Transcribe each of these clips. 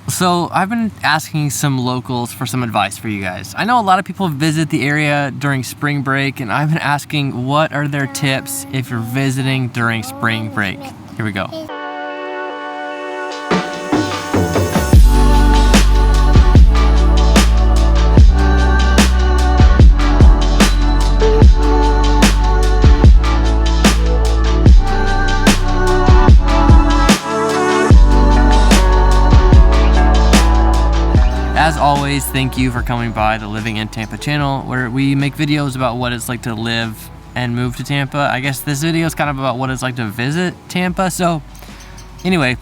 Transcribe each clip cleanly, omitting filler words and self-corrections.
So I've been asking some locals for some advice for you guys. I know a lot of people visit the area during spring break, and I've been asking what are their tips if you're visiting during spring break. Here we go. As always, thank you for coming by the Living in Tampa channel, where we make videos about what it's like to live and move to Tampa. I guess this video is kind of about what it's like to visit Tampa. So anyway,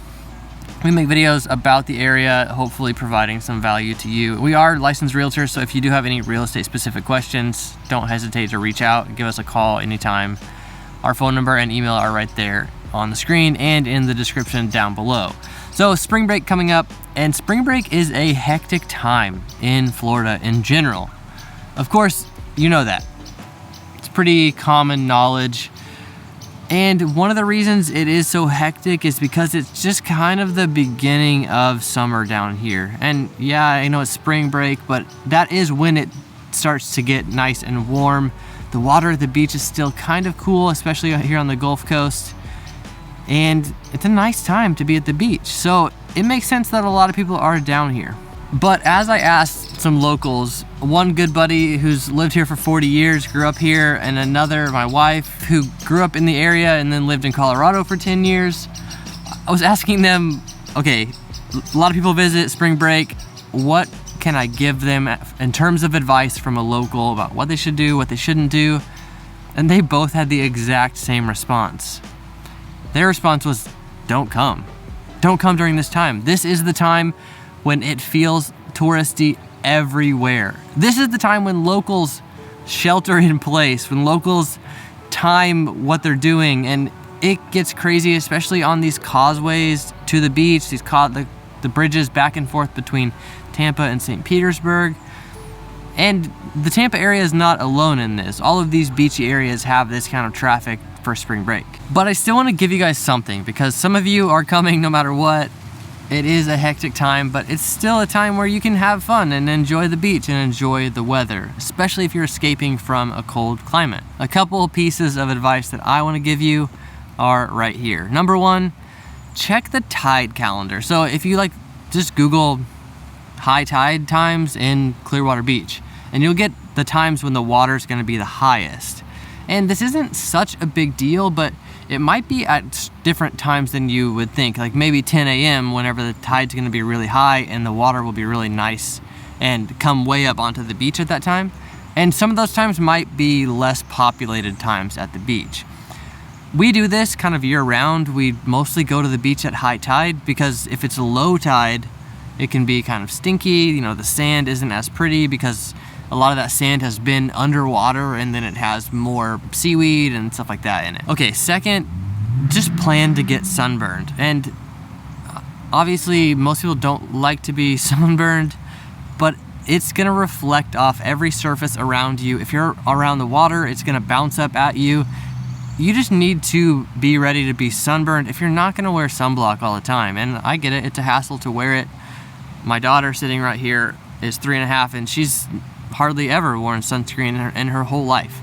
we make videos about the area, hopefully providing some value to you. We are licensed realtors, so if you do have any real estate specific questions, don't hesitate to reach out and give us a call anytime. Our phone number and email are right there on the screen and in the description down below. So spring break coming up, and spring break is a hectic time in Florida in general. Of course, you know that. It's pretty common knowledge. And one of the reasons it is so hectic is because it's just kind of the beginning of summer down here. And yeah, I know it's spring break, but that is when it starts to get nice and warm. The water at the beach is still kind of cool, especially here on the Gulf Coast. And it's a nice time to be at the beach. So it makes sense that a lot of people are down here. But as I asked some locals, one good buddy who's lived here for 40 years, grew up here, and another, my wife, who grew up in the area and then lived in Colorado for 10 years, I was asking them, okay, a lot of people visit spring break. What can I give them in terms of advice from a local about what they should do, what they shouldn't do? And they both had the exact same response. Their response was, don't come. Don't come during this time. This is the time when it feels touristy everywhere. This is the time when locals shelter in place, when locals time what they're doing, and it gets crazy, especially on these causeways to the beach, the bridges back and forth between Tampa and St. Petersburg. And the Tampa area is not alone in this. All of these beachy areas have this kind of traffic for spring break. But I still want to give you guys something, because some of you are coming no matter what. It is a hectic time, but it's still a time where you can have fun and enjoy the beach and enjoy the weather, especially if you're escaping from a cold climate. A couple of pieces of advice that I want to give you are right here. Number one, check the tide calendar. So if you just Google high tide times in Clearwater Beach, and you'll get the times when the water is going to be the highest. And this isn't such a big deal, but it might be at different times than you would think. Like maybe 10 a.m. whenever the tide's going to be really high and the water will be really nice and come way up onto the beach at that time. And some of those times might be less populated times at the beach. We do this kind of year round. We mostly go to the beach at high tide, because if it's a low tide, it can be kind of stinky. You know, the sand isn't as pretty because a lot of that sand has been underwater, and then it has more seaweed and stuff like that in it. Okay, second, just plan to get sunburned. And obviously most people don't like to be sunburned, but it's gonna reflect off every surface around you. If you're around the water, it's gonna bounce up at you. You just need to be ready to be sunburned if you're not gonna wear sunblock all the time. And I get it, it's a hassle to wear it. My daughter sitting right here is 3.5, and she's hardly ever worn sunscreen in her whole life.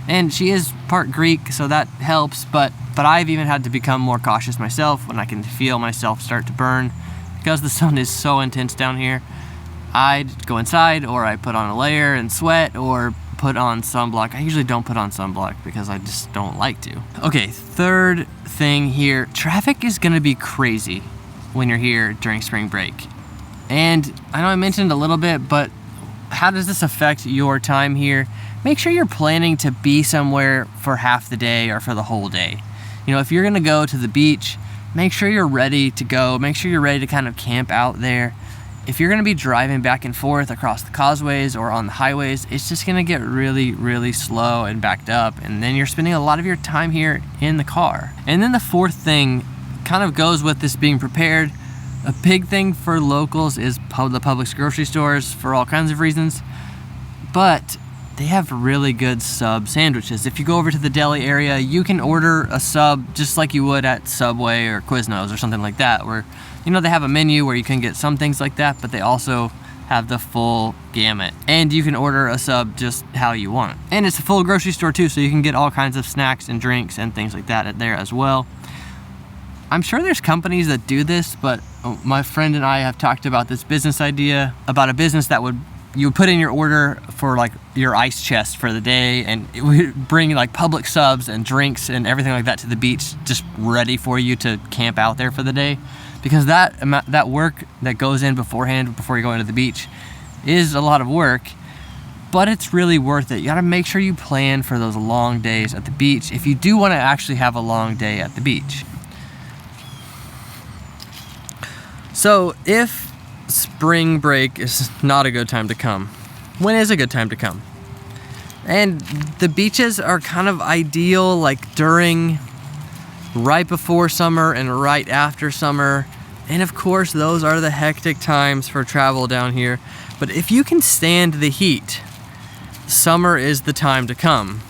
And she is part Greek, so that helps, but I've even had to become more cautious myself when I can feel myself start to burn. Because the sun is so intense down here, I go inside, or I put on a layer and sweat, or put on sunblock. I usually don't put on sunblock because I just don't like to. Okay, third thing here, traffic is gonna be crazy when you're here during spring break. And I know I mentioned a little bit, but how does this affect your time here? Make sure you're planning to be somewhere for half the day or for the whole day. You know, if you're gonna go to the beach, make sure you're ready to go. Make sure you're ready to kind of camp out there. If you're gonna be driving back and forth across the causeways or on the highways, it's just gonna get really, really slow and backed up. And then you're spending a lot of your time here in the car. And then the fourth thing kind of goes with this being prepared. A big thing for locals is the Publix grocery stores for all kinds of reasons. But they have really good sub sandwiches. If you go over to the deli area, you can order a sub just like you would at Subway or Quiznos or something like that, where, you know, they have a menu where you can get some things like that, but they also have the full gamut. And you can order a sub just how you want. And it's a full grocery store too, so you can get all kinds of snacks and drinks and things like that there as well. I'm sure there's companies that do this, but my friend and I have talked about this business idea, about a business that you would put in your order for like your ice chest for the day, and it would bring like public subs and drinks and everything like that to the beach, just ready for you to camp out there for the day. Because that work that goes in beforehand, before you go into the beach, is a lot of work, but it's really worth it. You gotta make sure you plan for those long days at the beach if you do wanna actually have a long day at the beach. So if spring break is not a good time to come, when is a good time to come? And the beaches are kind of ideal like right before summer and right after summer. And of course, those are the hectic times for travel down here. But if you can stand the heat, summer is the time to come.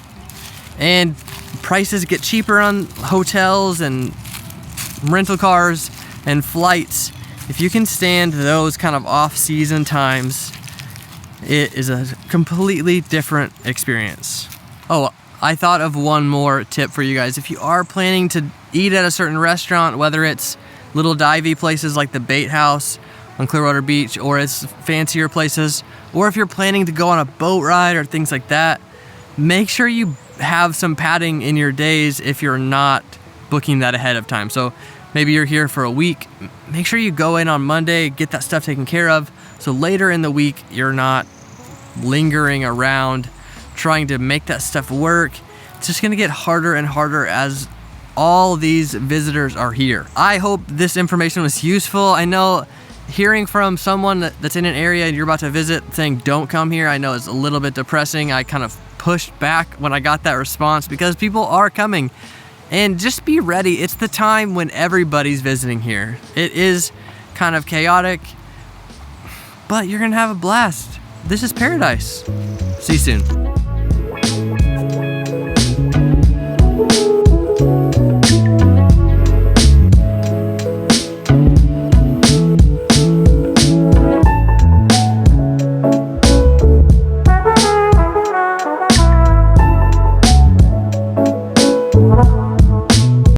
And prices get cheaper on hotels and rental cars and flights. If you can stand those kind of off-season times, it is a completely different experience. Oh, I thought of one more tip for you guys. If you are planning to eat at a certain restaurant, whether it's little divey places like the Bait House on Clearwater Beach, or it's fancier places, or if you're planning to go on a boat ride or things like that, make sure you have some padding in your days if you're not booking that ahead of time. So maybe you're here for a week, make sure you go in on Monday, get that stuff taken care of, so later in the week you're not lingering around trying to make that stuff work. It's just gonna get harder and harder as all these visitors are here. I hope this information was useful. I know hearing from someone that's in an area and you're about to visit saying don't come here, I know it's a little bit depressing. I kind of pushed back when I got that response because people are coming. And just be ready. It's the time when everybody's visiting here. It is kind of chaotic, but you're gonna have a blast. This is paradise. See you soon.